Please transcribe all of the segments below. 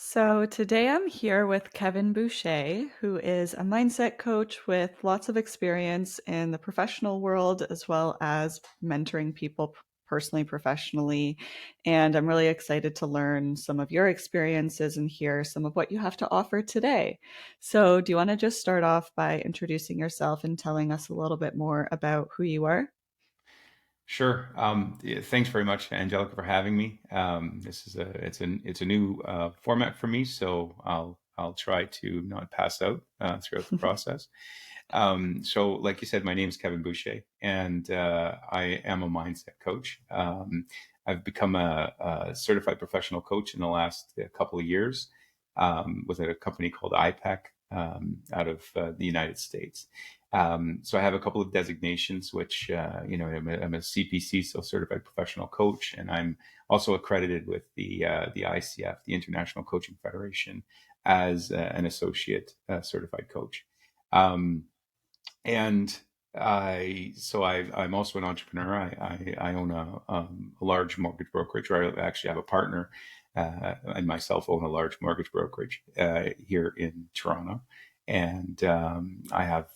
So today I'm here with Kevin Boucher, who is a mindset coach with lots of experience in the professional world as well as mentoring people personally, professionally. And I'm really excited to learn some of your experiences and hear some of what you have to offer today. So, do you want to just start off by introducing yourself and telling us a little bit more about who you are? Sure. Yeah, thanks very much, Angelica, for having me. This is a new format for me, so I'll try to not pass out throughout the process. So, like you said, my name is Kevin Boucher, and I am a mindset coach. I've become a certified professional coach in the last couple of years with a company called IPEC out of the United States. So I have a couple of designations, which I'm a CPC, so Certified Professional Coach, and I'm also accredited with the ICF, the International Coaching Federation, as an associate certified coach. Um, and I'm also an entrepreneur. I own a large mortgage brokerage, or I actually have a partner, and myself own a large mortgage brokerage here in Toronto. And I have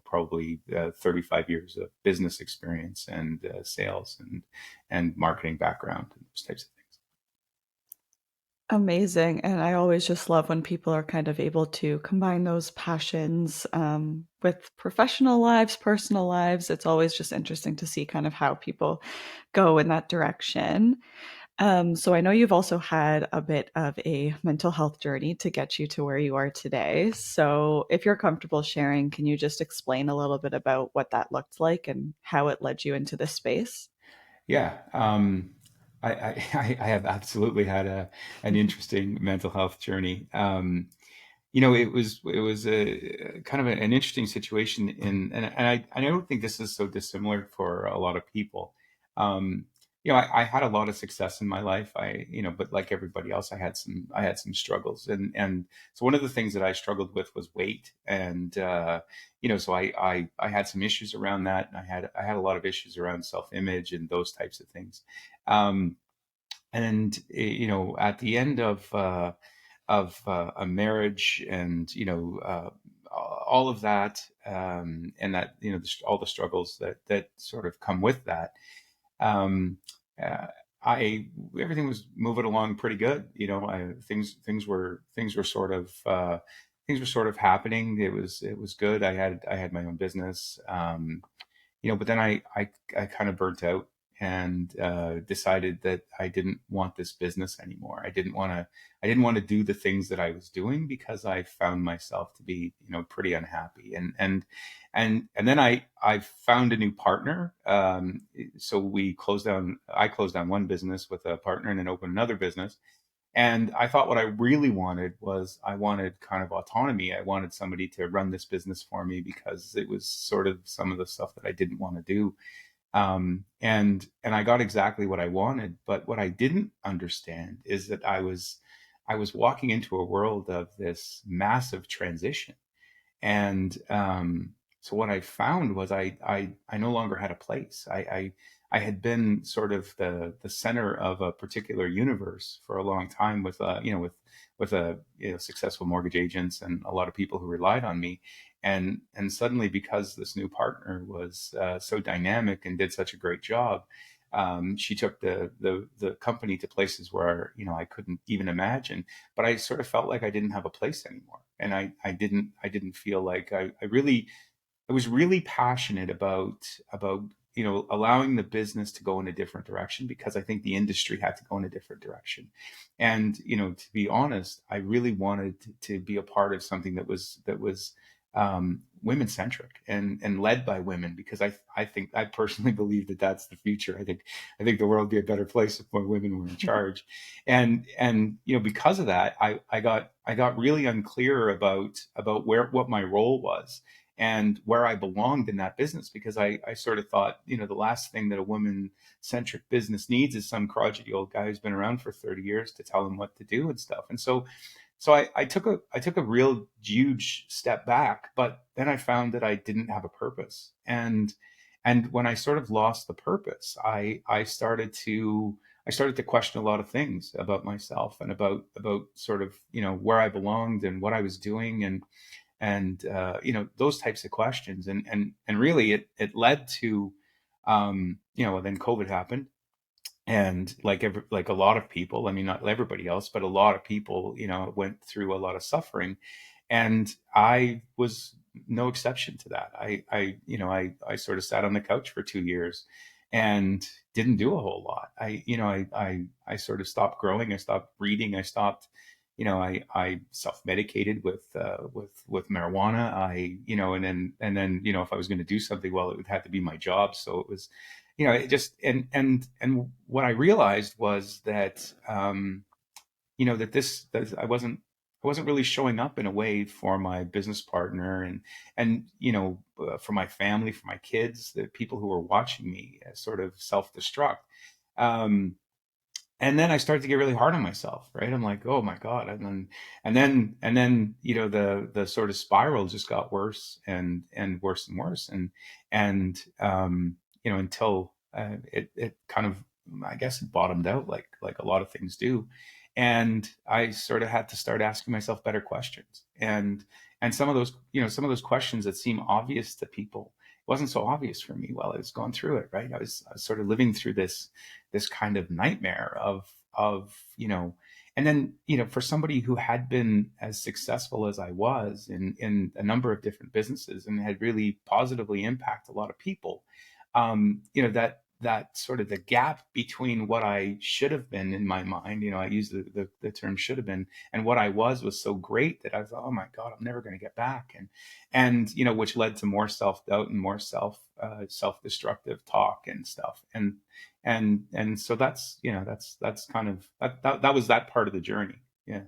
probably 35 years of business experience and sales and marketing background and those types of things. Amazing. And I always just love when people are kind of able to combine those passions with professional lives, personal lives. It's always just interesting to see kind of how people go in that direction. So I know you've also had a bit of a mental health journey to get you to where you are today. So if you're comfortable sharing, can you just explain a little bit about what that looked like and how it led you into this space? Yeah, I have absolutely had an interesting mental health journey. It was a kind of an interesting situation and I don't think this is so dissimilar for a lot of people. Um, I had a lot of success in my life. But like everybody else, I had some struggles, and so one of the things that I struggled with was weight, and so I had some issues around that, and I had a lot of issues around self image and those types of things. Um, and at the end of a marriage and all of that, and that all the struggles that sort of come with that. um, uh, I Everything was moving along pretty good. Things were sort of happening. It was good. I had my own business. But then I kind of burnt out and decided that I didn't want this business anymore. I didn't want to do the things that I was doing because I found myself to be pretty unhappy. And then I found a new partner. So I closed down one business with a partner and then opened another business. And I thought what I really wanted was I wanted kind of autonomy. I wanted somebody to run this business for me because it was sort of some of the stuff that I didn't want to do. And I got exactly what I wanted. But what I didn't understand is that I was walking into a world of this massive transition. And so what I found was I no longer had a place. I had been sort of the center of a particular universe for a long time with successful mortgage agents and a lot of people who relied on me. And suddenly, because this new partner was so dynamic and did such a great job, she took the company to places where I couldn't even imagine. But I sort of felt like I didn't have a place anymore, and I didn't feel like I was really passionate about allowing the business to go in a different direction, because I think the industry had to go in a different direction. And to be honest, I really wanted to be a part of something that was women centric and led by women, because I personally believe that that's the future. I think the world would be a better place if more women were in charge. And because of that, I got really unclear about what my role was and where I belonged in that business, because I sort of thought, the last thing that a woman centric business needs is some crotchety old guy who's been around for 30 years to tell them what to do and stuff. And so I took a real huge step back, but then I found that I didn't have a purpose. And when I sort of lost the purpose, I I started to question a lot of things about myself and about sort of, where I belonged and what I was doing, and those types of questions. And really it led to, then COVID happened. And like a lot of people, I mean, not everybody else, but a lot of people, went through a lot of suffering, and I was no exception to that. I sort of sat on the couch for 2 years and didn't do a whole lot. I sort of stopped growing. I stopped reading. I stopped, I self-medicated with marijuana. And then, if I was going to do something, well, it would have to be my job. So it was, it just, and what I realized was that, that I wasn't really showing up in a way for my business partner, and for my family, for my kids, the people who were watching me sort of self-destruct. Um, and then I started to get really hard on myself, right? I'm like, oh my God. And then, the sort of spiral just got worse and worse and worse. And until it kind of, I guess, it bottomed out, like a lot of things do. And I sort of had to start asking myself better questions. And some of those questions that seem obvious to people, it wasn't so obvious for me while I was going through it, right? I was sort of living through this kind of nightmare of. And then, for somebody who had been as successful as I was in a number of different businesses and had really positively impacted a lot of people, that sort of the gap between what I should have been in my mind, I use the term should have been, and what I was so great that I thought, oh my God, I'm never going to get back. And which led to more self-doubt and more self-destructive talk and stuff. And so that's kind of that was that part of the journey. Yeah.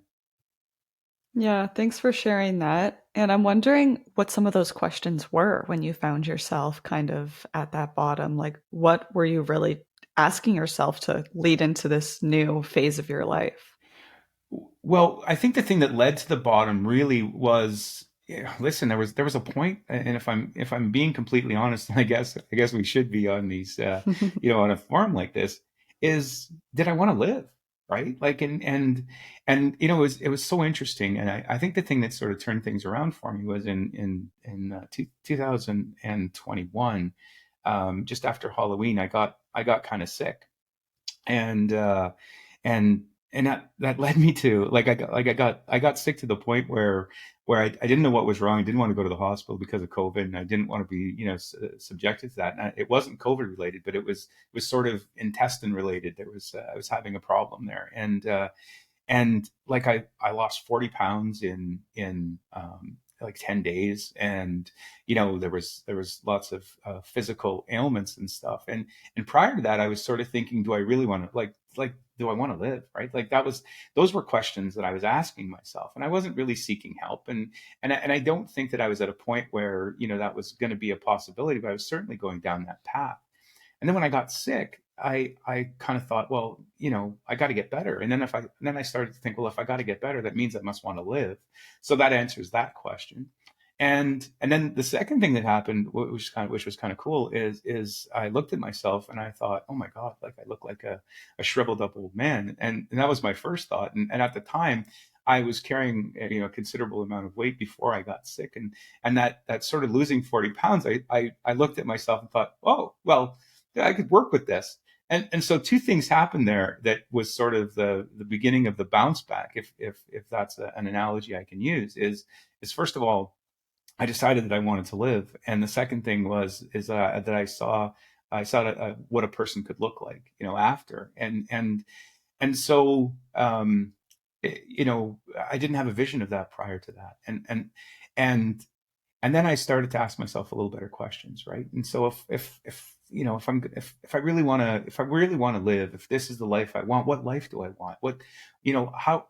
Yeah, thanks for sharing that. And I'm wondering what some of those questions were when you found yourself kind of at that bottom. Like, what were you really asking yourself to lead into this new phase of your life? Well, I think the thing that led to the bottom really was, yeah, listen, there was a point, and if I'm being completely honest, I guess we should be on these, on a forum like this, is did I want to live, right? Like, it was so interesting, and I think the thing that sort of turned things around for me was in 2021, just after Halloween, I got kind of sick, and and that led me to, I got sick to the point where I didn't know what was wrong. I didn't want to go to the hospital because of COVID, and I didn't want to be subjected to that. And it wasn't COVID related, but it was sort of intestine related. I was having a problem there, and like I lost 40 pounds in like 10 days. And there was lots of physical ailments and stuff. And prior to that, I was sort of thinking, do I really want to, like do I want to live, right? Like those were questions that I was asking myself, and I wasn't really seeking help. And I don't think that I was at a point where that was going to be a possibility, but I was certainly going down that path. And then when I got sick, I kind of thought, well, I got to get better. And then I started to think, well, if I got to get better, that means I must want to live. So that answers that question. And then the second thing that happened, which was kind of cool, is I looked at myself and I thought, oh my God, like I look like a shriveled up old man. And that was my first thought. And at the time, I was carrying a considerable amount of weight before I got sick, and that sort of losing 40 pounds, I looked at myself and thought, oh well, yeah, I could work with this. And so two things happened there that was sort of the beginning of the bounce back, if that's an analogy I can use, is first of all, I decided that I wanted to live, and the second thing that I saw what a person could look like, after. And so, I didn't have a vision of that prior to that. And and then I started to ask myself a little better questions, right? And so if I really want to live, if this is the life I want, what life do I want?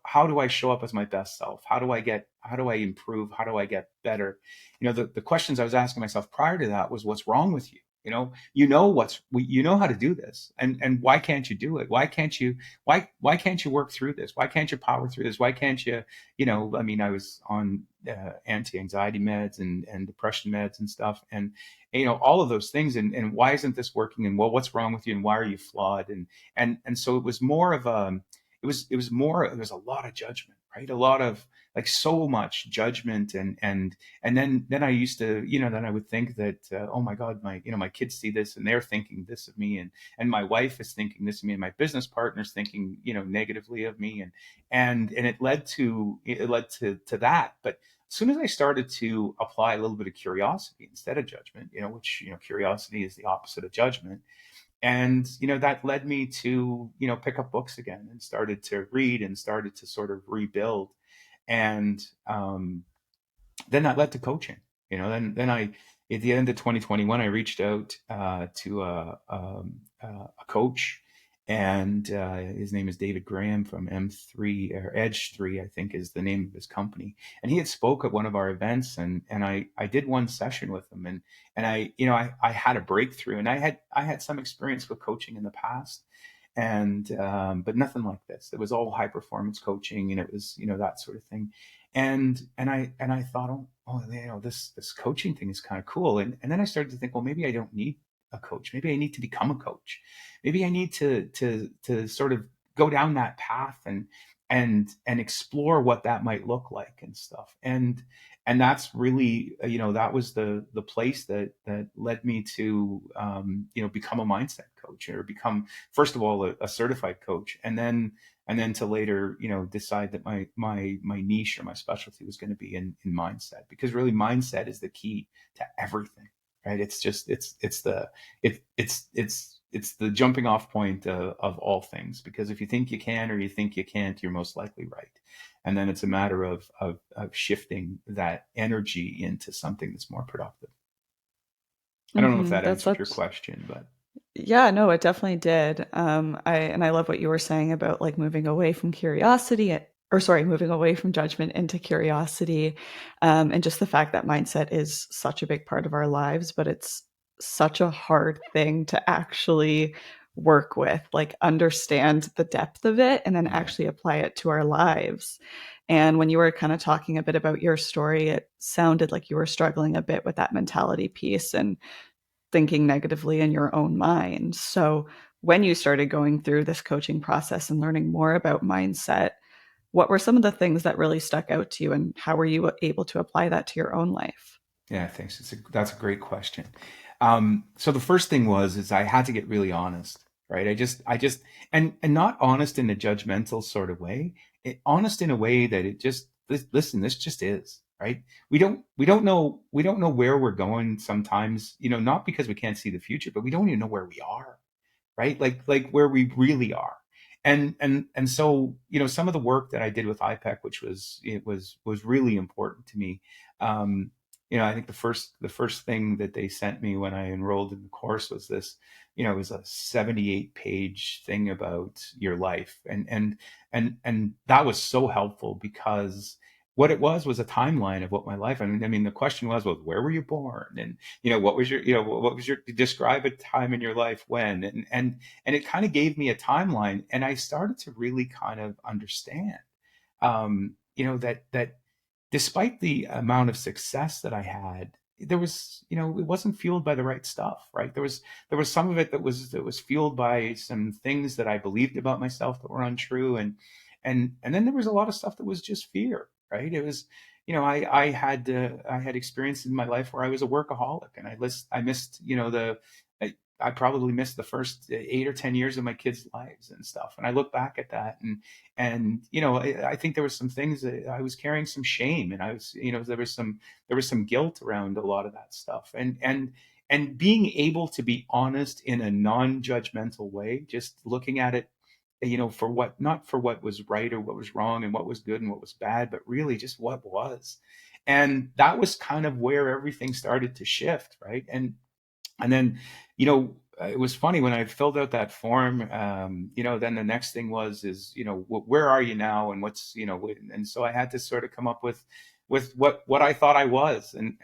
How do I show up as my best self? How do I improve? How do I get better? The questions I was asking myself prior to that was, what's wrong with you? You know how to do this, and why can't you do it? Why can't you work through this? Why can't you power through this? Why can't you, I mean, I was on anti-anxiety meds and depression meds and stuff, and all of those things, and why isn't this working? And well, what's wrong with you? And why are you flawed? And so it was more of a, it was more, there was a lot of judgment, right? A lot of, like, so much judgment, and then I used to, then I would think that, oh my God, my kids see this and they're thinking this of me, and my wife is thinking this of me, and my business partner's thinking, negatively of me, and it led to that. But as soon as I started to apply a little bit of curiosity instead of judgment, which, curiosity is the opposite of judgment, and that led me to pick up books again and started to read and started to sort of rebuild, and then that led to coaching. Then I, at the end of 2021, I reached out to a coach, and his name is David Graham from M3, or Edge 3, I think is the name of his company. And he had spoke at one of our events, and I did one session with him, and I had a breakthrough, and I had some experience with coaching in the past, and but nothing like this. It was all high performance coaching, and it was that sort of thing, and I thought, this coaching thing is kind of cool, and then I started to think, well, maybe I don't need a coach. Maybe I need to become a coach. Maybe I need to sort of go down that path, and explore what that might look like and stuff. And that's really, that was the place that led me to, become a mindset coach, or become, first of all, a certified coach, and then to later, decide that my niche or my specialty was going to be in mindset, because really mindset is the key to everything, right? It's just, it's the jumping off point of all things, because if you think you can, or you think you can't, you're most likely right. And then it's a matter of shifting that energy into something that's more productive. I don't know if that That's answered your such question, but Yeah, no, it definitely did. I love what you were saying about like moving away from curiosity, or sorry, moving away from judgment into curiosity, and just the fact that mindset is such a big part of our lives, but it's such a hard thing to actually work with, like understand the depth of it and then yeah. actually apply it to our lives. And when you were kind of talking a bit about your story, it sounded like you were struggling a bit with that mentality piece and thinking negatively in your own mind. So, when you started going through this coaching process and learning more about mindset, what were some of the things that really stuck out to you, and how were you able to apply that to your own life? Yeah, thanks. That's a great question. So the first thing is I had to get really honest, right? I just, and not honest in a judgmental sort of way, honest in a way that it just, listen, this just is, right? We don't know where we're going sometimes, not because we can't see the future, but we don't even know where we are, right? Like where we really are. And so, some of the work that I did with IPEC, which was really important to me. Um, I think the first thing that they sent me when I enrolled in the course was this, it was a 78 page thing about your life. And that was so helpful, because what it was a timeline of what my life. I mean, the question was, well, where were you born? And what was your describe a time in your life when, and it kind of gave me a timeline, and I started to really kind of understand, that despite the amount of success that I had, there was, it wasn't fueled by the right stuff, right? There was some of it that was fueled by some things that I believed about myself that were untrue, and then there was a lot of stuff that was just fear, right? It was, I had experiences in my life where I was a workaholic, and I missed, I probably missed the first 8 or 10 years of my kids' lives and stuff. And I look back at that, and I think there was some things that I was carrying some shame, and I was, there was some guilt around a lot of that stuff, and being able to be honest in a non-judgmental way, just looking at it, for what, not for what was right or what was wrong and what was good and what was bad, but really just what was. And that was kind of where everything started to shift, right? And then, it was funny when I filled out that form. Then the next thing is, where are you now, and what's, and so I had to sort of come up with what I thought I was, and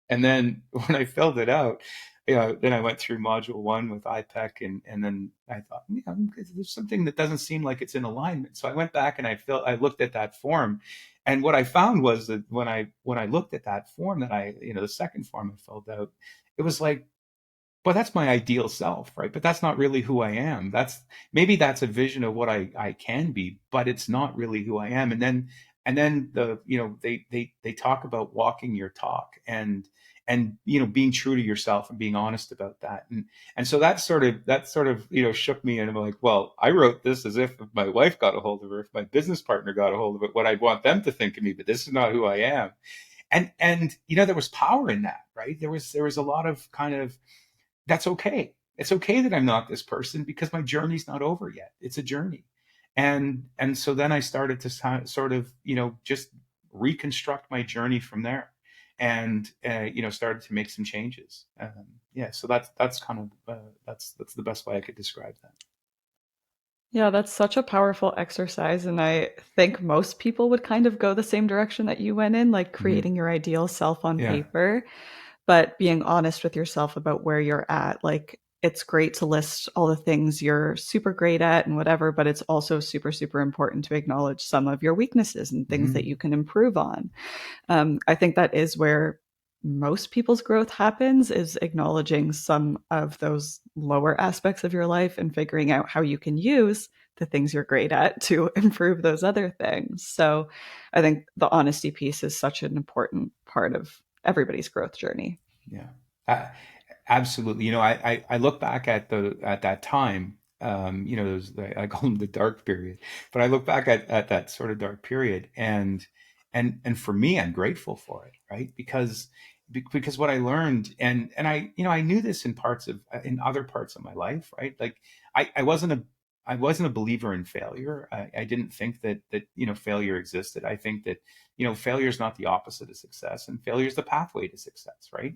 then when I filled it out, then I went through module one with IPEC, and then I thought, yeah, there's something that doesn't seem like it's in alignment. So I went back and I looked at that form, and what I found was that when I looked at that form that the second form I filled out, it was like, well, that's my ideal self, right? But that's not really who I am. Maybe that's a vision of what I can be, but it's not really who I am. And then they talk about walking your talk, and being true to yourself and being honest about that. And so that sort of shook me, and I'm like, well, I wrote this as if my wife got a hold of it, if my business partner got a hold of it, what I'd want them to think of me, but this is not who I am. And there was power in that, right? There was a lot of kind of, that's okay. It's okay that I'm not this person, because my journey's not over yet. It's a journey. And so then I started to sort of, just reconstruct my journey from there, and started to make some changes. Yeah, so that's kind of that's the best way I could describe that. Yeah, that's such a powerful exercise. And I think most people would kind of go the same direction that you went in, like Hmm. creating your ideal self on Yeah. paper, but being honest with yourself about where you're at. Like, it's great to list all the things you're super great at and whatever, but it's also super, super important to acknowledge some of your weaknesses and things that Hmm. you can improve on. I think that is where most people's growth happens, is acknowledging some of those lower aspects of your life and figuring out how you can use the things you're great at to improve those other things. So I think the honesty piece is such an important part of everybody's growth journey. Yeah. Uh, Absolutely. I look back at that time. Those, I call them the dark period, but I look back at that sort of dark period, and for me, I'm grateful for it, right? Because what I learned, and I knew this in other parts of my life, right? Like I wasn't a believer in failure. I didn't think that failure existed. I think that failure is not the opposite of success, and failure is the pathway to success, right?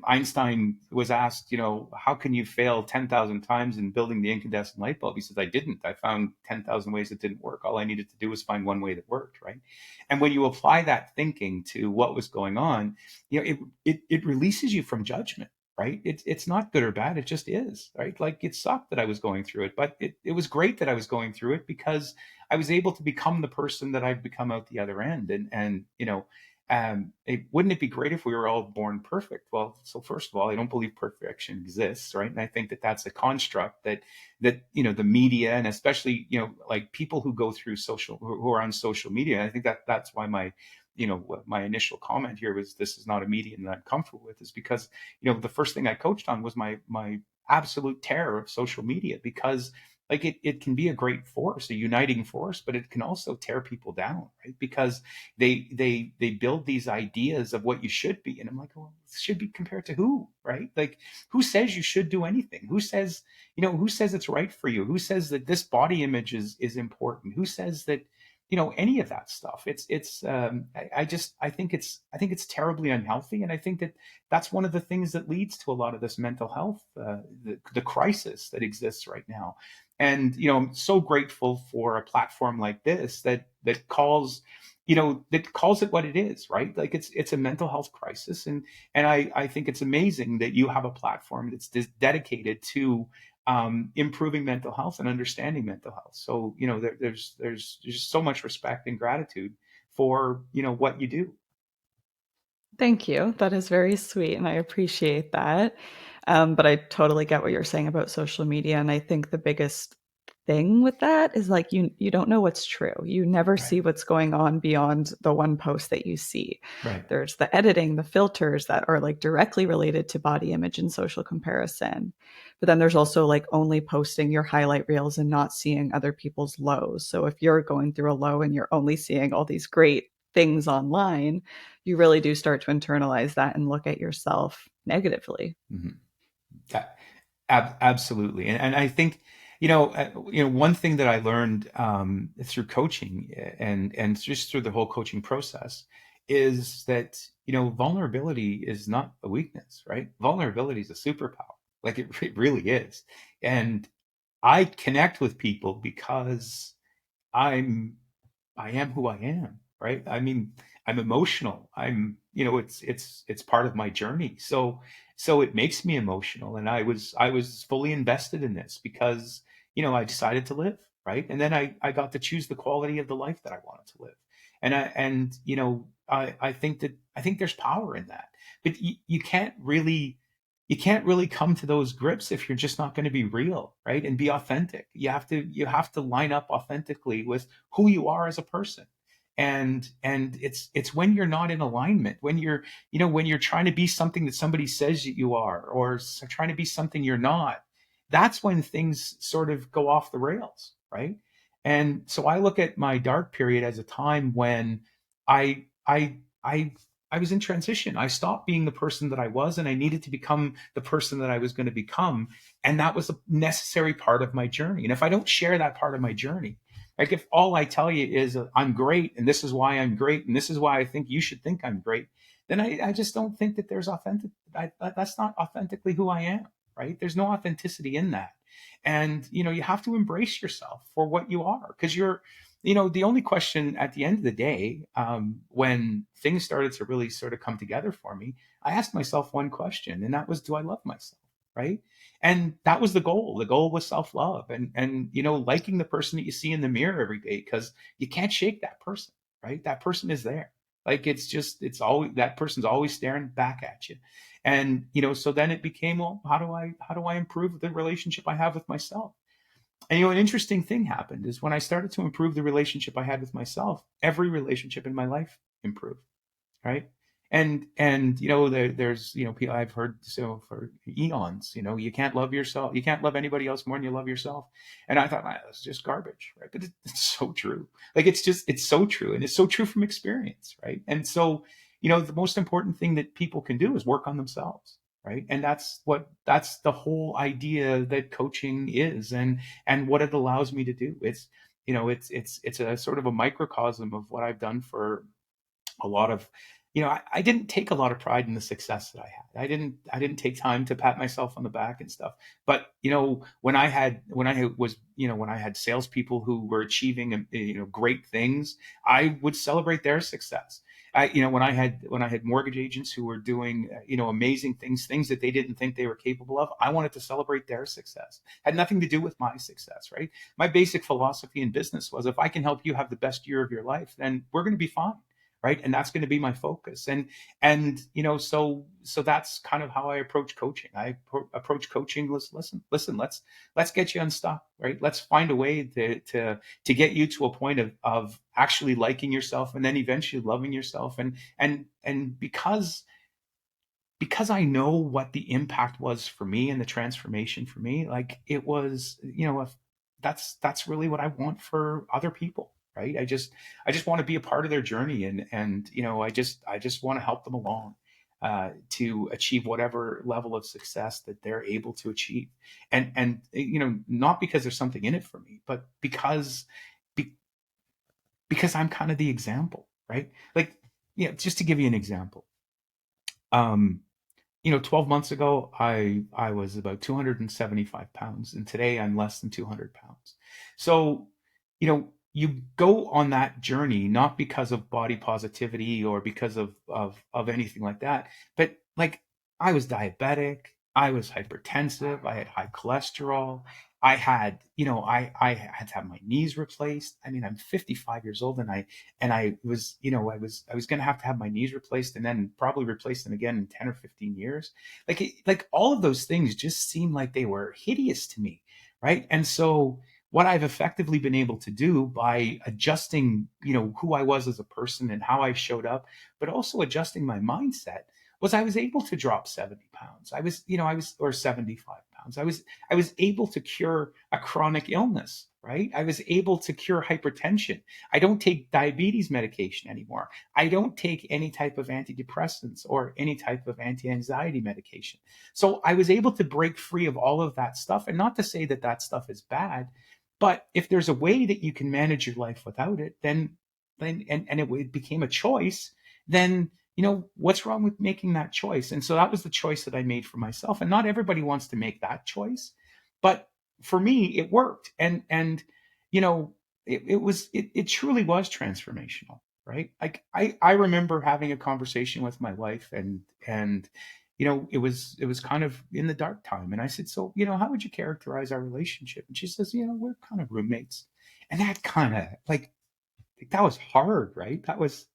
Einstein was asked, how can you fail 10,000 times in building the incandescent light bulb? He says, I didn't. I found 10,000 ways that didn't work. All I needed to do was find one way that worked, right? And when you apply that thinking to what was going on, it releases you from judgment, right? It's not good or bad. It just is, right? Like, it sucked that I was going through it, but it was great that I was going through it, because I was able to become the person that I've become out the other end. Wouldn't it be great if we were all born perfect? Well, so first of all, I don't believe perfection exists, right? And I think that that's a construct that the media, and especially like people who go through who are on social media. I think that's why my initial comment here was, this is not a medium that I'm comfortable with, is because the first thing I coached on was my absolute terror of social media, because like it can be a great force, a uniting force, but it can also tear people down, right? Because they build these ideas of what you should be, and I'm like, well, should be compared to who, right? Like, who says you should do anything? Who says it's right for you? Who says that this body image is important? Who says that any of that stuff? I think it's terribly unhealthy, and I think that that's one of the things that leads to a lot of this mental health, the crisis that exists right now. And I'm so grateful for a platform like this that calls it what it is, right? Like, it's a mental health crisis, and I think it's amazing that you have a platform that's dedicated to improving mental health and understanding mental health. So there's just so much respect and gratitude for what you do. Thank you. That is very sweet, and I appreciate that. But I totally get what you're saying about social media, and I think the biggest thing with that is, like, you don't know what's true. You never Right. see what's going on beyond the one post that you see. Right. There's the editing, the filters that are like directly related to body image and social comparison. But then there's also like only posting your highlight reels and not seeing other people's lows. So if you're going through a low and you're only seeing all these great things online, you really do start to internalize that and look at yourself negatively. Mhm. Absolutely. And I think, one thing that I learned through coaching, and just through the whole coaching process, is that, vulnerability is not a weakness, right? Vulnerability is a superpower. Like, it really is. And I connect with people because I'm I am who I am, right? I mean, I'm emotional. It's part of my journey. So it makes me emotional. And I was fully invested in this because, I decided to live, right? And then I got to choose the quality of the life that I wanted to live. I think there's power in that. But you can't really come to those grips if you're just not going to be real, right? And be authentic. You have to line up authentically with who you are as a person. And it's when you're not in alignment, when you're trying to be something that somebody says that you are, or trying to be something you're not, that's when things sort of go off the rails, right? And so I look at my dark period as a time when I I I I was in transition. I stopped being the person that I was, and I needed to become the person that I was going to become. And that was a necessary part of my journey. And if I don't share that part of my journey, like if all I tell you is I'm great, and this is why I'm great, and this is why I think you should think I'm great, then I just don't think that there's authentic. That's not authentically who I am, right? There's no authenticity in that. And you have to embrace yourself for what you are, because the only question at the end of the day, when things started to really sort of come together for me, I asked myself one question, and that was, do I love myself? Right. And that was the goal. The goal was self love, and liking the person that you see in the mirror every day, because you can't shake that person, right? That person is there. Like it's always, that person's always staring back at you. And so then it became, well, how do I improve the relationship I have with myself? And an interesting thing happened is when I started to improve the relationship I had with myself, every relationship in my life improved, right? And there's people I've heard, so for eons, you can't love yourself, you can't love anybody else more than you love yourself. And I thought, that's just garbage, right? But it's so true. Like it's so true, and it's so true from experience, right? And so the most important thing that people can do is work on themselves, right? And that's the whole idea that coaching is, and what it allows me to do. It's a sort of a microcosm of what I've done for a lot of I didn't take a lot of pride in the success that I had. I didn't take time to pat myself on the back and stuff. But when I had salespeople who were achieving great things, I would celebrate their success. When I had mortgage agents who were doing amazing things that they didn't think they were capable of, I wanted to celebrate their success. Had nothing to do with my success, right? My basic philosophy in business was, if I can help you have the best year of your life, then we're going to be fine, right? And that's going to be my focus. And so that's kind of how I approach coaching. Approach coaching was, listen, let's get you unstuck, right? Let's find a way to get you to a point of actually liking yourself, and then eventually loving yourself. And because I know what the impact was for me and the transformation for me, like it was, if that's really what I want for other people, right? I just want to be a part of their journey, and I just want to help them along, to achieve whatever level of success that they're able to achieve. And not because there's something in it for me, but be, because I'm kind of the example, right? Like, just to give you an example. um 12 months ago, I was about 275 pounds, and today I'm less than 200 pounds. So, you go on that journey not because of body positivity or because of anything like that, but like, I was diabetic, I was hypertensive, I had high cholesterol, I had to have my knees replaced. I mean, I'm 55 years old, and I was, I was going to have my knees replaced, and then probably replace them again in 10 or 15 years. Like all of those things just seemed like they were hideous to me, right? And so what I've effectively been able to do by adjusting, who I was as a person and how I showed up, but also adjusting my mindset, was I was able to drop 70 pounds. Or 75 pounds. I was able to cure a chronic illness, right? I was able to cure hypertension. I don't take diabetes medication anymore. I don't take any type of antidepressants or any type of anti-anxiety medication. So I was able to break free of all of that stuff. And not to say that that stuff is bad, but if there's a way that you can manage your life without it, then it became a choice, then what's wrong with making that choice? And so that was the choice that I made for myself. And not everybody wants to make that choice, but for me, it worked. And it truly was transformational. right? Like I remember having a conversation with my wife, and it was kind of in the dark time, and I said, so how would you characterize our relationship? And she says, we're kind of roommates. And that kind of like that was hard, right? That was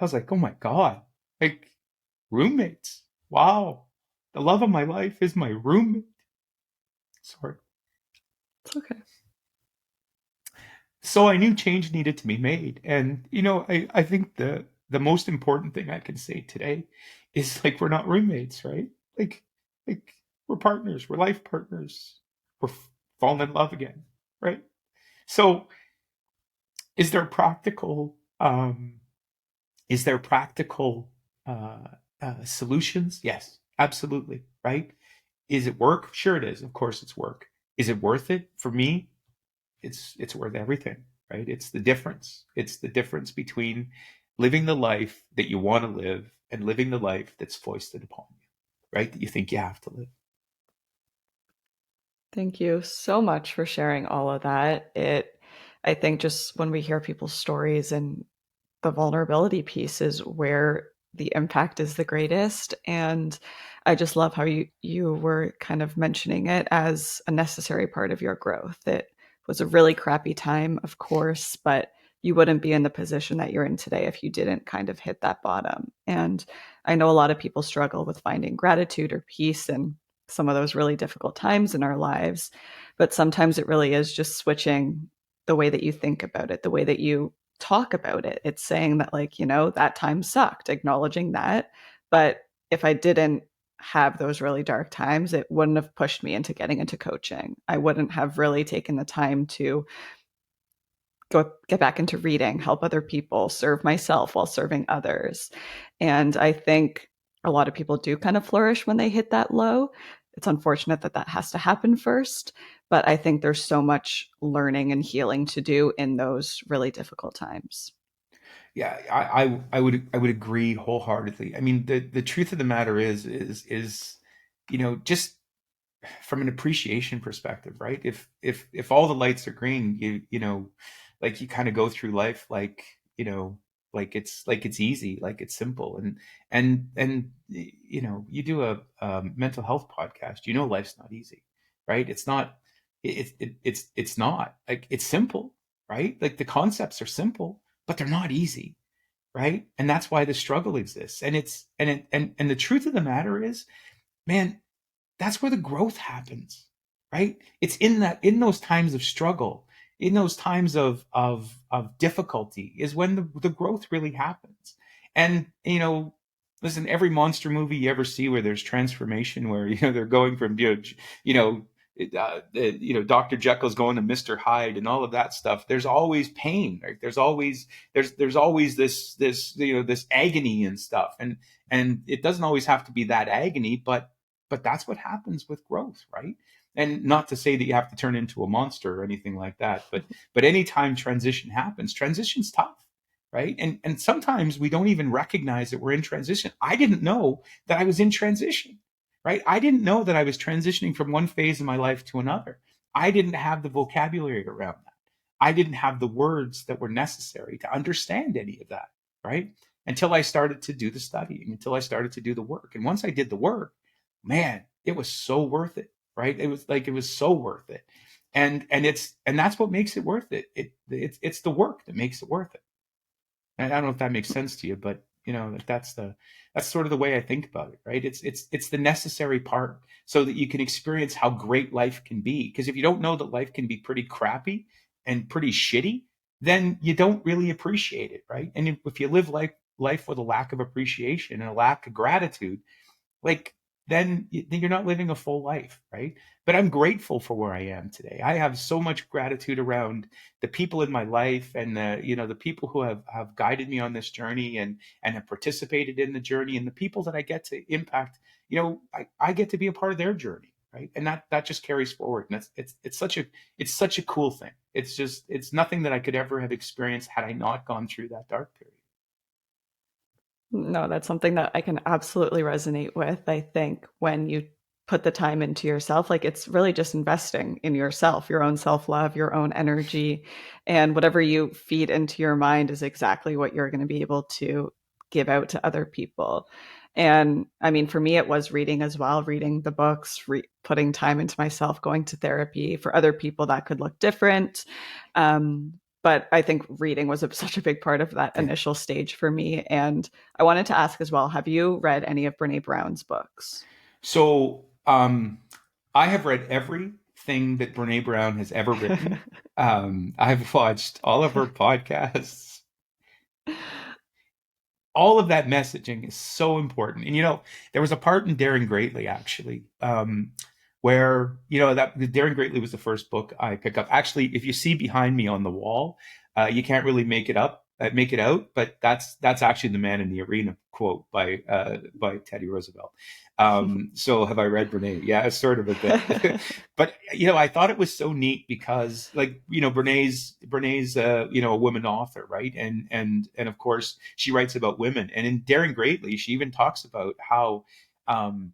like, oh my God, like roommates. Wow. The love of my life is my roommate. Sorry. It's okay. So I knew change needed to be made. And, I think the most important thing I can say today is like, we're not roommates, right? Like we're partners, we're life partners. We're falling in love again, right? So is there practical, is there practical uh, solutions? Yes, absolutely. Right? Is it work? Sure, it is. Of course, it's work. Is it worth it? For me, it's worth everything. Right? It's the difference. It's the difference between living the life that you want to live and living the life that's foisted upon you. Right? That you think you have to live. Thank you so much for sharing all of that. I think just when we hear people's stories and the vulnerability piece is where the impact is the greatest. And I just love how you were kind of mentioning it as a necessary part of your growth. It was a really crappy time, of course, but you wouldn't be in the position that you're in today if you didn't kind of hit that bottom. And I know a lot of people struggle with finding gratitude or peace in some of those really difficult times in our lives, but sometimes it really is just switching the way that you think about it, the way that you talk about it. It's saying that, like, that time sucked, acknowledging that. But if I didn't have those really dark times, it wouldn't have pushed me into getting into coaching. I wouldn't have really taken the time to go get back into reading, help other people, serve myself while serving others. And I think a lot of people do kind of flourish when they hit that low. It's unfortunate that that has to happen first, but I think there's so much learning and healing to do in those really difficult times. Yeah, I would agree wholeheartedly. I mean, the truth of the matter is just from an appreciation perspective, right? If all the lights are green, like you kind of go through life like, like it's easy, like it's simple, and you do a mental health podcast. Life's not easy, right? It's not. It's not like it's simple, right? Like the concepts are simple, but they're not easy, right? And that's why the struggle exists. And the truth of the matter is, man, that's where the growth happens, right? It's in those times of struggle, in those times of difficulty is when the growth really happens. And listen, every monster movie you ever see where there's transformation, where they're going from you know Dr. Jekyll's going to Mr. Hyde and all of that stuff. There's always pain, right? There's always this agony and stuff, and it doesn't always have to be that agony, but that's what happens with growth, right? And not to say that you have to turn into a monster or anything like that, but anytime transition happens, transition's tough, right? And sometimes we don't even recognize that we're in transition. I didn't know that I was in transition, right? I didn't know that I was transitioning from one phase of my life to another. I didn't have the vocabulary around that. I didn't have the words that were necessary to understand any of that, right? Until I started to do the studying, until I started to do the work. And once I did the work, man, it was so worth it, right? It was so worth it. And that's what makes it worth it. It's the work that makes it worth it. And I don't know if that makes sense to you, but like that's sort of the way I think about it, right? It's the necessary part so that you can experience how great life can be. Because if you don't know that life can be pretty crappy and pretty shitty, then you don't really appreciate it, right? And if you live life with a lack of appreciation and a lack of gratitude, like then you're not living a full life, right? But I'm grateful for where I am today. I have so much gratitude around the people in my life, and the people who have guided me on this journey and have participated in the journey, and the people that I get to impact. I get to be a part of their journey, right? And that just carries forward. And it's such a cool thing. It's nothing that I could ever have experienced had I not gone through that dark period. No, that's something that I can absolutely resonate with. I think when you put the time into yourself, like it's really just investing in yourself, your own self-love, your own energy, and whatever you feed into your mind is exactly what you're going to be able to give out to other people. And I mean, for me, it was reading as well, reading the books, putting time into myself, going to therapy. For other people, that could look different. But I think reading was such a big part of that Yeah. initial stage for me. And I wanted to ask as well, have you read any of Brene Brown's books? So I have read everything that Brene Brown has ever written. I've watched all of her podcasts. All of that messaging is so important. And there was a part in Daring Greatly actually, where that Daring Greatly was the first book I picked up. Actually, if you see behind me on the wall, you can't really make it out, but that's actually the Man in the Arena quote by Teddy Roosevelt. So have I read Brene? Yeah, it's sort of a bit. But I thought it was so neat because, like, Brene's a woman author, right? And of course she writes about women, and in Daring Greatly she even talks about how um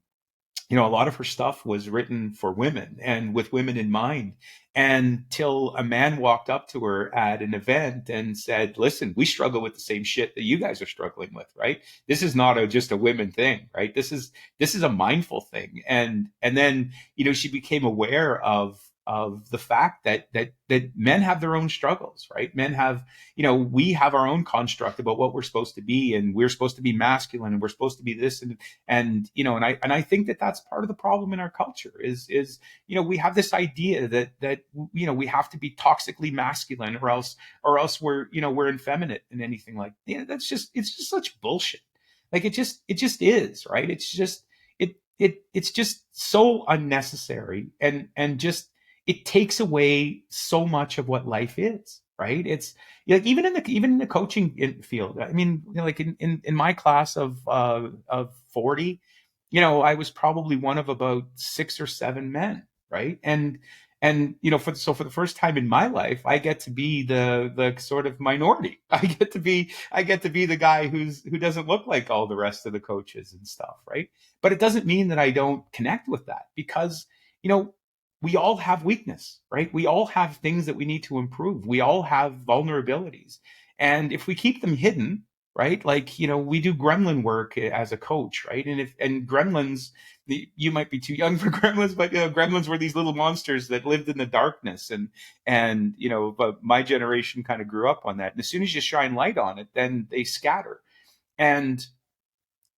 a lot of her stuff was written for women and with women in mind, until a man walked up to her at an event and said, listen, we struggle with the same shit that you guys are struggling with, right? This is not just a women thing, right? This is a mindful thing. And then she became aware of the fact that men have their own struggles, right? Men have, we have our own construct about what we're supposed to be, and we're supposed to be masculine, and we're supposed to be this, and I think that that's part of the problem in our culture is we have this idea that we have to be toxically masculine, or else we're effeminate and anything like, it's just such bullshit. Like it just is, right? It's just so unnecessary, and just it takes away so much of what life is, right? It's like even in the coaching field. I mean, like in my class of 40, I was probably one of about 6 or 7 men, right? And for the first time in my life, I get to be the sort of minority. I get to be the guy who doesn't look like all the rest of the coaches and stuff, right? But it doesn't mean that I don't connect with that, because you know we all have weakness, right? We all have things that we need to improve. We all have vulnerabilities. And if we keep them hidden, right? Like, we do gremlin work as a coach, right? And gremlins, you might be too young for gremlins, but gremlins were these little monsters that lived in the darkness. But my generation kind of grew up on that. And as soon as you shine light on it, then they scatter. And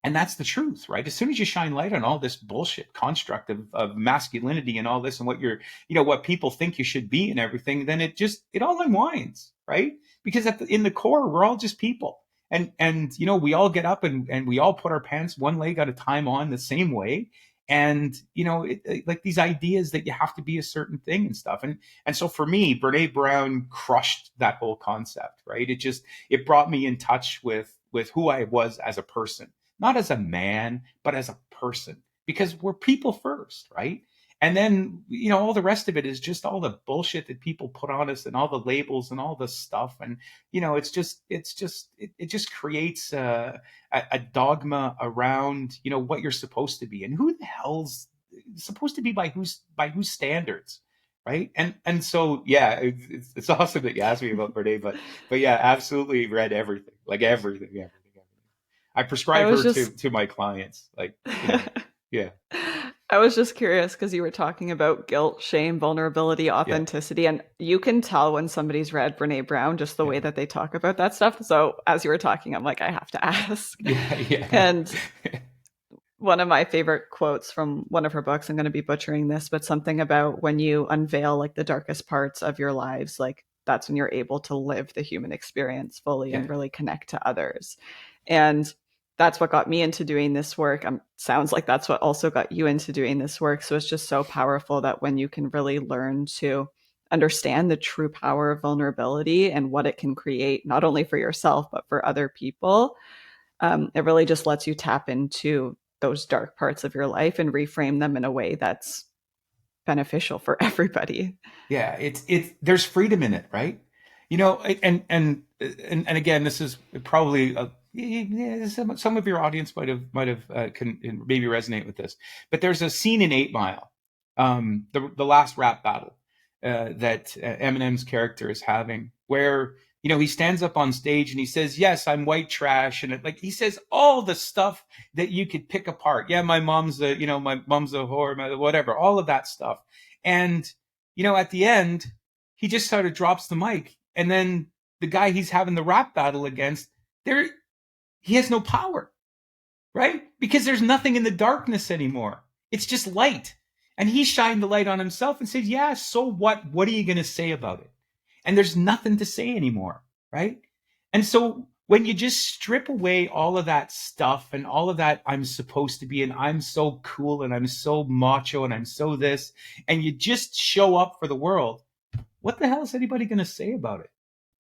and that's the truth, right? As soon as you shine light on all this bullshit construct of masculinity and all this, and what people think you should be and everything, then it all unwinds, right? Because in the core, we're all just people. And we all get up, and we all put our pants one leg at a time on the same way. And like these ideas that you have to be a certain thing and stuff. And so for me, Brene Brown crushed that whole concept, right? It brought me in touch with who I was as a person, not as a man, but as a person, because we're people first, right? And then, all the rest of it is just all the bullshit that people put on us, and all the labels and all the stuff. And, it just creates a dogma around, what you're supposed to be, and who the hell's supposed to be by whose standards. Right. And so, yeah, it's awesome that you asked me about Verde, but yeah, absolutely read everything, like everything. I I prescribe was her to just to my clients. Like, yeah, I was just curious because you were talking about guilt, shame, vulnerability, yeah, authenticity, and you can tell when somebody's read Brene Brown just the yeah, way that they talk about that stuff. So as you were talking, I'm like, I have to ask. yeah, yeah, And one of my favorite quotes from one of her books, I'm going to be butchering this, but something about when you unveil like the darkest parts of your lives, like that's when you're able to live the human experience fully yeah, and really connect to others. And that's what got me into doing this work. Sounds like that's what also got you into doing this work. So it's just so powerful that when you can really learn to understand the true power of vulnerability and what it can create, not only for yourself, but for other people, it really just lets you tap into those dark parts of your life and reframe them in a way that's beneficial for everybody. yeah. There's freedom in it, right? And again, this is probably yeah, some of your audience might have can maybe resonate with this, but there's a scene in 8 Mile, the last rap battle that Eminem's character is having, where he stands up on stage and he says, "Yes, I'm white trash," and like he says all the stuff that you could pick apart. Yeah, my mom's a whore, whatever, all of that stuff, and at the end, he just sort of drops the mic, and then the guy he's having the rap battle against, there he has no power, right? Because there's nothing in the darkness anymore. It's just light. And he shined the light on himself and said, "Yeah, so what? What are you going to say about it?" And there's nothing to say anymore, right? And so when you just strip away all of that stuff and all of that, I'm supposed to be, and I'm so cool, and I'm so macho, and I'm so this, and you just show up for the world, what the hell is anybody going to say about it?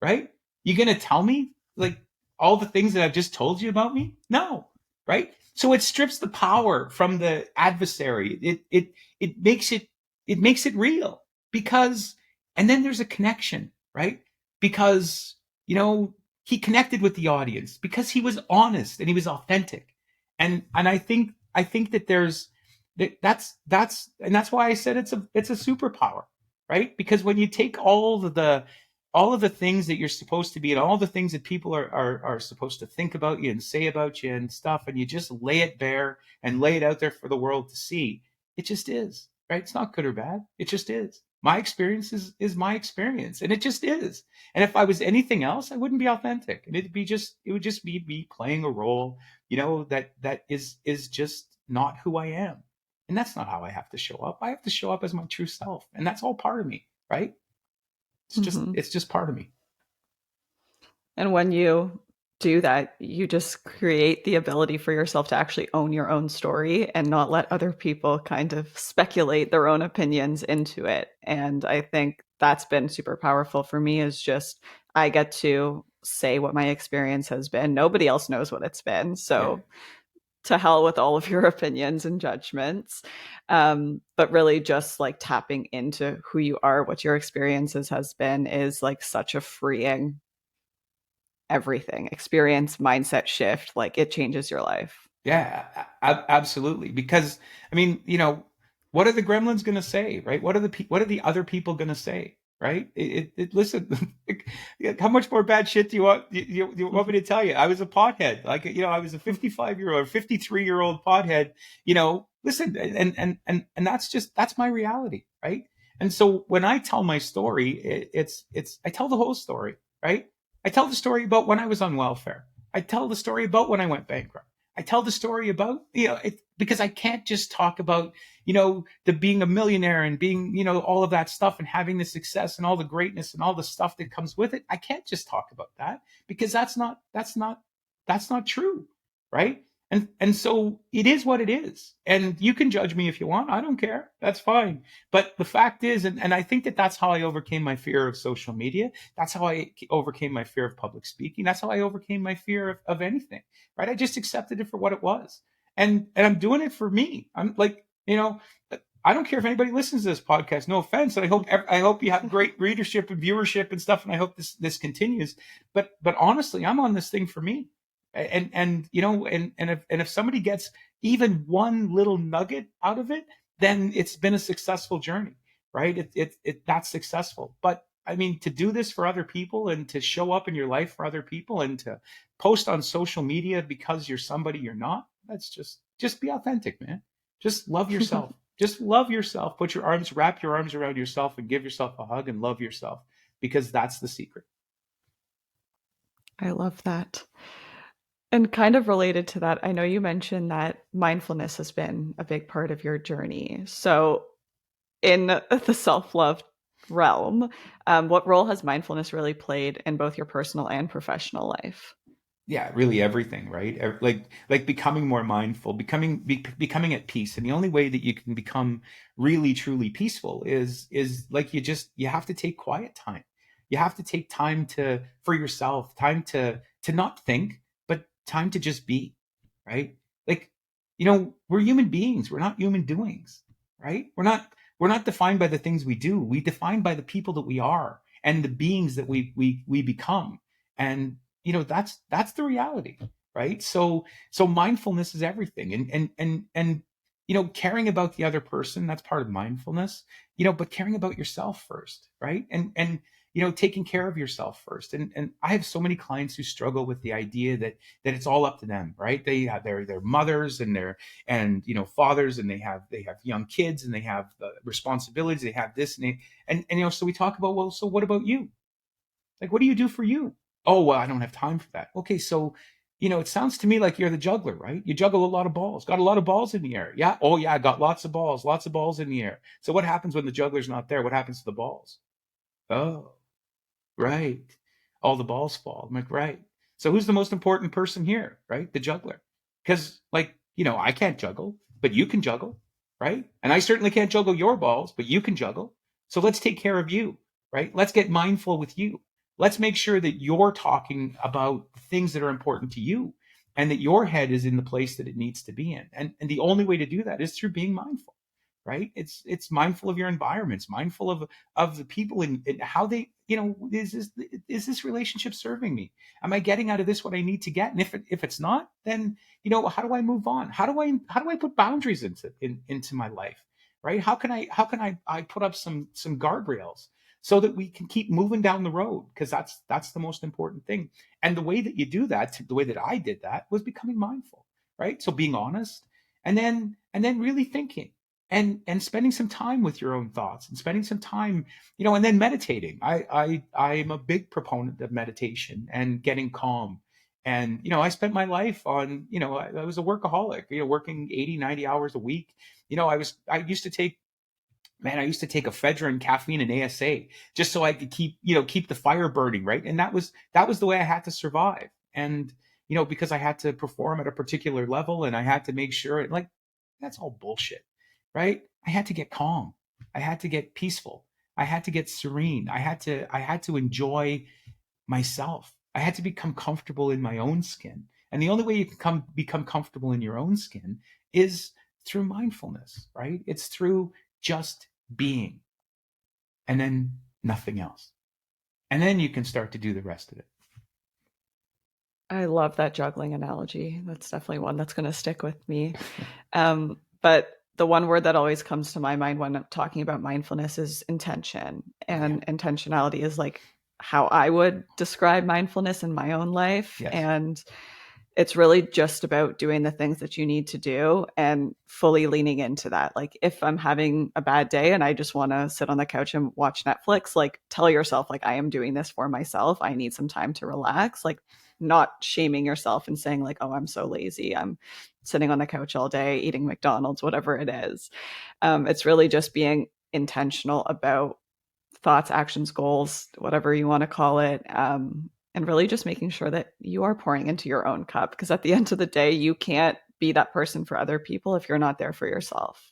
Right? You going to tell me like all the things that I've just told you about me? No. Right? So it strips the power from the adversary. It makes it real, because, and then there's a connection, right? Because, he connected with the audience because he was honest and he was authentic. And I think that that's why I said it's a superpower, right? Because when you take all of the things that you're supposed to be, and all the things that people are supposed to think about you and say about you and stuff, and you just lay it bare and lay it out there for the world to see, it just is, right? It's not good or bad. It just is. My experience is my experience, and it just is. And if I was anything else, I wouldn't be authentic, and it would just be me playing a role, that is just not who I am. And that's not how I have to show up. I have to show up as my true self, and that's all part of me, right? It's just Hmm. it's just part of me. And when you do that, you just create the ability for yourself to actually own your own story and not let other people kind of speculate their own opinions into it. And I think that's been super powerful for me, is just I get to say what my experience has been. Nobody else knows what it's been. Yeah. So to hell with all of your opinions and judgments. But really just like tapping into who you are, what your experiences has been, is like such a freeing everything experience, mindset shift. Like it changes your life. Yeah, absolutely. Because I mean, what are the gremlins going to say, right? What are the other people going to say, right? Listen, how much more bad shit do you want me to tell you? I was a pothead, like I was a 55-year-old, 53-year-old pothead. Listen, and that's my reality, right? And so when I tell my story, it's I tell the whole story, right? I tell the story about when I was on welfare. I tell the story about when I went bankrupt. I tell the story about, because I can't just talk about, the being a millionaire and being, all of that stuff and having the success and all the greatness and all the stuff that comes with it. I can't just talk about that, because that's not true. Right. And so it is what it is. And you can judge me if you want. I don't care. That's fine. But the fact is, and I think that that's how I overcame my fear of social media. That's how I overcame my fear of public speaking. That's how I overcame my fear of anything, right? I just accepted it for what it was. And I'm doing it for me. I'm like, I don't care if anybody listens to this podcast. No offense. And I hope you have great readership and viewership and stuff. And I hope this continues. But honestly, I'm on this thing for me. And if somebody gets even one little nugget out of it, then it's been a successful journey, right? That's successful. But I mean, to do this for other people and to show up in your life for other people and to post on social media because you're somebody you're not, that's just be authentic, man. Just love yourself. Just love yourself. Wrap your arms around yourself and give yourself a hug and love yourself, because that's the secret. I love that. And kind of related to that, I know you mentioned that mindfulness has been a big part of your journey. So, in the self love realm, what role has mindfulness really played in both your personal and professional life? Yeah, really everything, right? Like becoming more mindful, becoming at peace. And the only way that you can become really truly peaceful is like you have to take quiet time. You have to take time for yourself, time to not think, but time to just be, right? Like, we're human beings. We're not human doings, right? We're not defined by the things we do. We defined by the people that we are and the beings that we become. And that's the reality. right? So mindfulness is everything. And caring about the other person, that's part of mindfulness, but caring about yourself first, right? And taking care of yourself first. And I have so many clients who struggle with the idea that it's all up to them, right? They have their mothers and their and fathers, and they have young kids, and they have responsibilities, they have this, and so we talk about, well, so what about you? Like, what do you do for you? Oh, well, I don't have time for that. Okay, so it sounds to me like you're the juggler, right? You juggle a lot of balls. Got a lot of balls in the air. Yeah. Oh, yeah, I got lots of balls in the air. So what happens when the juggler's not there? What happens to the balls? Oh, right. All the balls fall. I'm like, right. So who's the most important person here, right? The juggler. Because, like, I can't juggle, but you can juggle, right? And I certainly can't juggle your balls, but you can juggle. So let's take care of you, right? Let's get mindful with you. Let's make sure that you're talking about things that are important to you, and that your head is in the place that it needs to be in. And the only way to do that is through being mindful, right? It's mindful of your environments, mindful of the people, and how they, is this relationship serving me? Am I getting out of this what I need to get? And if it's not, then how do I move on? How do I put boundaries into my life, right? How can I put up some guardrails so that we can keep moving down the road? Because that's the most important thing. And the way that you do that, the way that I did that, was becoming mindful, right? So being honest, and then really thinking, and spending some time with your own thoughts, and spending some time, and then meditating. I'm a big proponent of meditation and getting calm. And I spent my life on, I was a workaholic, working 80, 90 hours a week. I used to take ephedrine, caffeine, and ASA, just so I could keep the fire burning, right? And that was the way I had to survive. And because I had to perform at a particular level, and I had to make sure, like, that's all bullshit, right? I had to get calm. I had to get peaceful. I had to get serene. I had to enjoy myself. I had to become comfortable in my own skin. And the only way you can become comfortable in your own skin is through mindfulness, right? It's through just being, and then nothing else. And then you can start to do the rest of it. I love that juggling analogy. That's definitely one that's going to stick with me. But the one word that always comes to my mind when I'm talking about mindfulness is intention. Yeah. And intentionality is like how I would describe mindfulness in my own life. Yes. And it's really just about doing the things that you need to do and fully leaning into that. Like, if I'm having a bad day and I just want to sit on the couch and watch Netflix, like, tell yourself, like, I am doing this for myself. I need some time to relax. Like, not shaming yourself and saying, like, oh, I'm so lazy, I'm sitting on the couch all day eating McDonald's, whatever it is. It's really just being intentional about thoughts, actions, goals, whatever you want to call it. And really just making sure that you are pouring into your own cup, because at the end of the day, you can't be that person for other people if you're not there for yourself.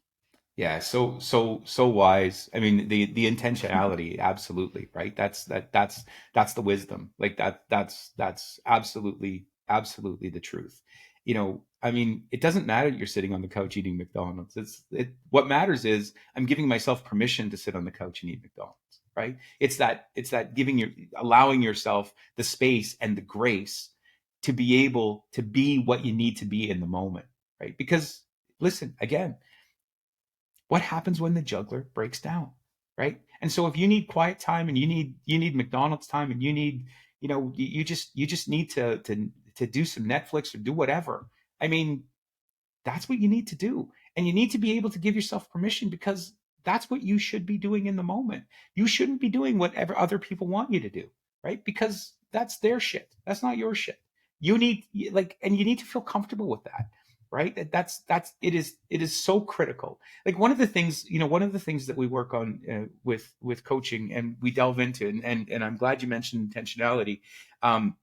Yeah, so wise. I mean, the intentionality, absolutely, right? That's the wisdom. Like, that's absolutely the truth. I mean, it doesn't matter that you're sitting on the couch eating McDonald's. What matters is I'm giving myself permission to sit on the couch and eat McDonald's, right? It's that allowing yourself the space and the grace to be able to be what you need to be in the moment, right? Because, listen, again, what happens when the juggler breaks down, right? And so if you need quiet time, and you need McDonald's time, and you just need to do some Netflix or do whatever. I mean, that's what you need to do. And you need to be able to give yourself permission, because that's what you should be doing in the moment. You shouldn't be doing whatever other people want you to do, right? Because that's their shit. That's not your shit. You need, like, and you need to feel comfortable with that, right? It is so critical. Like, one of the things that we work on, with coaching, and we delve into, and I'm glad you mentioned intentionality. Um,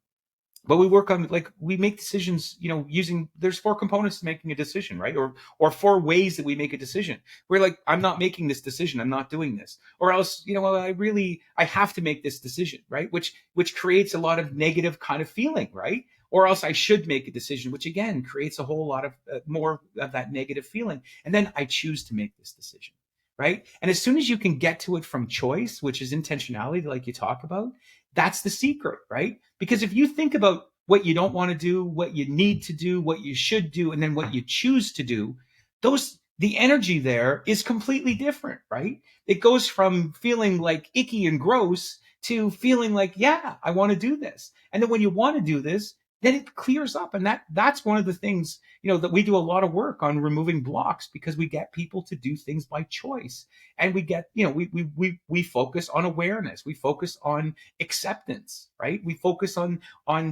but we work on, like, we make decisions, using, there's four components to making a decision, right? Or four ways that we make a decision. We're like, I'm not making this decision, I'm not doing this. Or else, well, I have to make this decision, right? Which creates a lot of negative kind of feeling, right? Or else I should make a decision, which again creates a whole lot of, more of that negative feeling. And then I choose to make this decision, right? And as soon as you can get to it from choice, which is intentionality, like you talk about, that's the secret, right? Because if you think about what you don't want to do, what you need to do, what you should do, and then what you choose to do, the energy there is completely different, right? It goes from feeling like icky and gross to feeling like, yeah, I want to do this. And then when you want to do this, then it clears up. And that's one of the things, that we do a lot of work on removing blocks, because we get people to do things by choice. And we get, we focus on awareness. We focus on acceptance, right? We focus on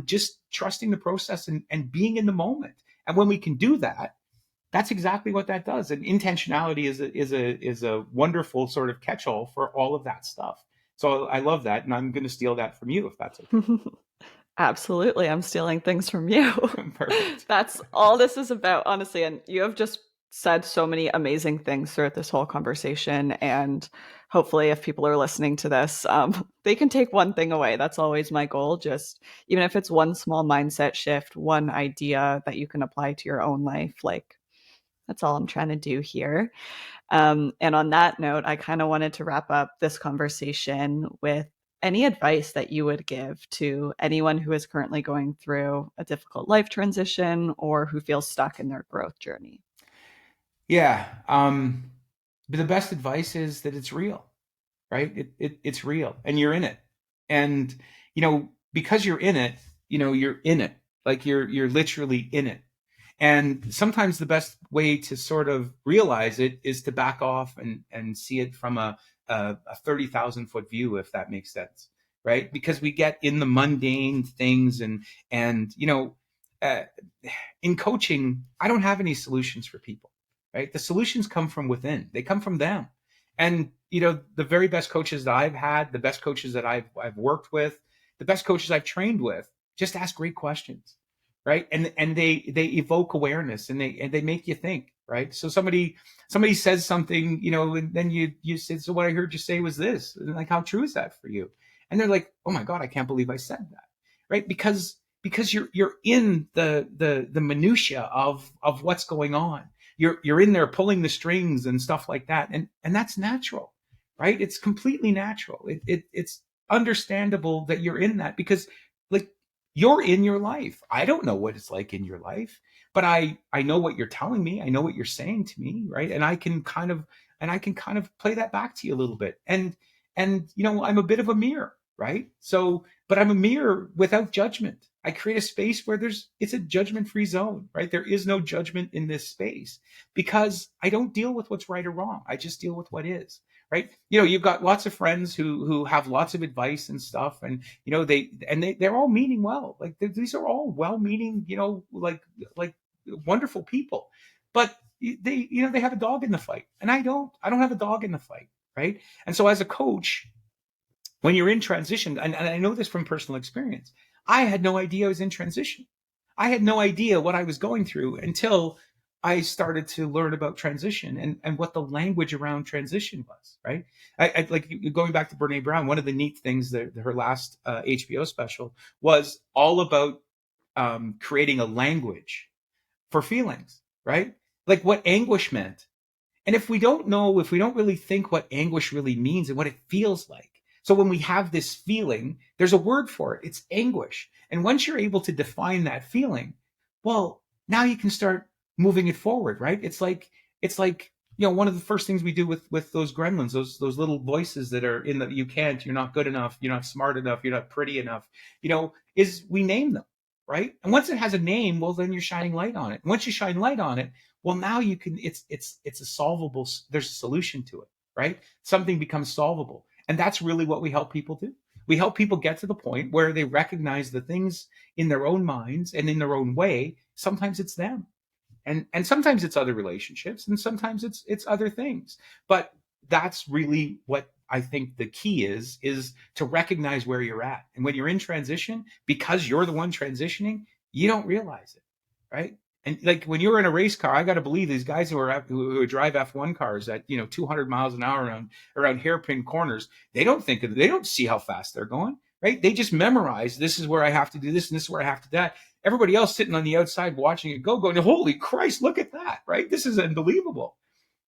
just trusting the process and being in the moment. And when we can do that, that's exactly what that does. And intentionality is a wonderful sort of catch-all for all of that stuff. So I love that, and I'm going to steal that from you if that's okay. Absolutely. I'm stealing things from you. Perfect. That's all this is about, honestly. And you have just said so many amazing things throughout this whole conversation. And hopefully, if people are listening to this, they can take one thing away. That's always my goal. Just even if it's one small mindset shift, one idea that you can apply to your own life, like that's all I'm trying to do here. And on that note, I kind of wanted to wrap up this conversation with any advice that you would give to anyone who is currently going through a difficult life transition or who feels stuck in their growth journey. Yeah. But the best advice is that it's real, right? It's real, and you're in it. And, because you're in it, you're in it. Like you're literally in it. And sometimes the best way to sort of realize it is to back off and see it from a 30,000 foot view, if that makes sense, right? Because we get in the mundane things, and uh, in coaching, I don't have any solutions for people, right? The solutions come from within. They come from them. And the very best coaches that I've had, the best coaches that I've worked with, the best coaches I've trained with, just ask great questions, right? And they evoke awareness, and they make you think, right? So somebody says something, and then you say, so what I heard you say was this, and like, how true is that for you? And they're like, oh my God, I can't believe I said that, right? Because you're in the minutia of what's going on. You're in there pulling the strings and stuff like that, and that's natural, right? It's completely natural. It's understandable that you're in that, because like, you're in your life. I don't know what it's like in your life, but I know what you're telling me. I know what you're saying to me, right? And I can kind of play that back to you a little bit. And I'm a bit of a mirror, right? So, but I'm a mirror without judgment. I create a space where it's a judgment-free zone, right? There is no judgment in this space, because I don't deal with what's right or wrong. I just deal with what is, right? You've got lots of friends who have lots of advice and stuff, and they're all meaning well. Like, these are all well-meaning, like wonderful people, but they have a dog in the fight, and I don't have a dog in the fight, right? And so as a coach, when you're in transition, and I know this from personal experience, I had no idea I was in transition. I had no idea what I was going through until I started to learn about transition and what the language around transition was, right? I like, going back to Brene Brown, one of the neat things that her last HBO special was all about creating a language for feelings, right? Like what anguish meant. And if we don't really think what anguish really means and what it feels like. So when we have this feeling, there's a word for it. It's anguish. And once you're able to define that feeling, well, now you can start moving it forward, right? It's like, one of the first things we do with those gremlins, those little voices that are in the, you can't, you're not good enough, you're not smart enough, you're not pretty enough, is we name them, right? And once it has a name, well, then you're shining light on it. And once you shine light on it, well, now you can, it's a solvable, there's a solution to it, right? Something becomes solvable. And that's really what we help people do. We help people get to the point where they recognize the things in their own minds and in their own way. Sometimes it's them, and sometimes it's other relationships, and sometimes it's other things. But that's really what I think the key is to recognize where you're at. And when you're in transition, because you're the one transitioning, you don't realize it, right? And like, when you're in a race car, I got to believe these guys who drive F1 cars at 200 miles an hour around hairpin corners, they don't see how fast they're going, right? They just memorize, this is where I have to do this, and this is where I have to do that. Everybody else sitting on the outside watching it go, going, holy Christ, look at that, right? This is unbelievable.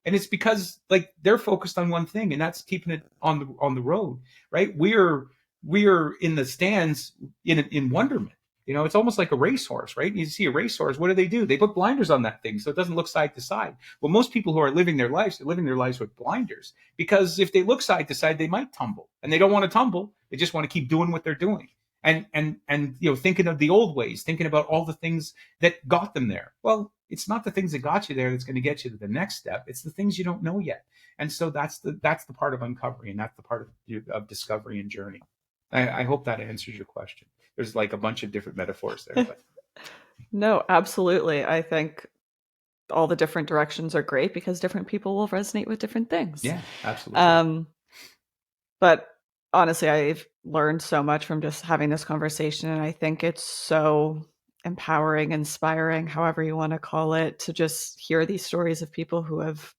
And it's because, like, they're focused on one thing, and that's keeping it on the road, right? We're in the stands in wonderment. You know, it's almost like a racehorse, right? You see a racehorse, what do? They put blinders on that thing so it doesn't look side to side. Well, most people who are living their lives, they're living their lives with blinders, because if they look side to side, they might tumble, and they don't want to tumble. They just want to keep doing what they're doing. And you know, thinking of the old ways, thinking about all the things that got them there. Well, it's not the things that got you there that's going to get you to the next step. It's the things you don't know yet. And so that's the part of uncovering, and that's the part of discovery and journey. I hope that answers your question. There's like a bunch of different metaphors there, but No, absolutely. I think all the different directions are great because different people will resonate with different things. yeah, absolutely. Um, but honestly, I've learned so much from just having this conversation. And I think it's so empowering, inspiring, however you want to call it, to just hear these stories of people who have,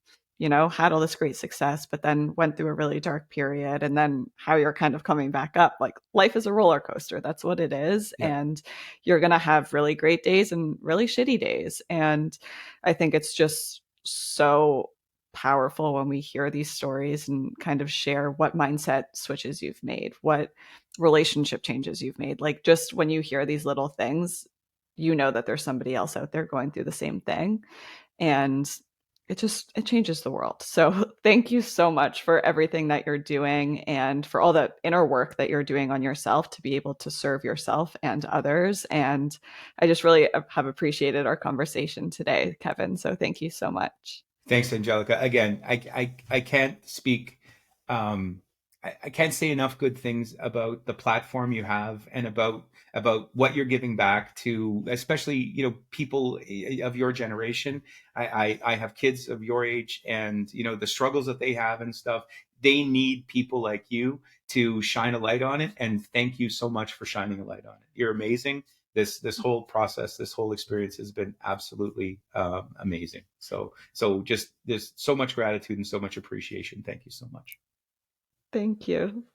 had all this great success, but then went through a really dark period. And then how you're kind of coming back up. Like life is a roller coaster. That's what it is. Yeah. And you're going to have really great days and really shitty days. And I think it's just so powerful when we hear these stories and kind of share what mindset switches you've made, what relationship changes you've made. Like just when you hear these little things, you know that there's somebody else out there going through the same thing. And it changes the world. So thank you so much for everything that you're doing and for all the inner work that you're doing on yourself to be able to serve yourself and others. And I just really have appreciated our conversation today, Kevin. So thank you so much. Thanks, Angelica. Again, I can't speak, I can't say enough good things about the platform you have, and about what you're giving back to, especially, you know, people of your generation. I have kids of your age, and you know the struggles that they have and stuff. They need people like you to shine a light on it. And thank you so much for shining a light on it. You're amazing. This whole process, this whole experience has been absolutely amazing. So just there's so much gratitude and so much appreciation. Thank you so much. Thank you.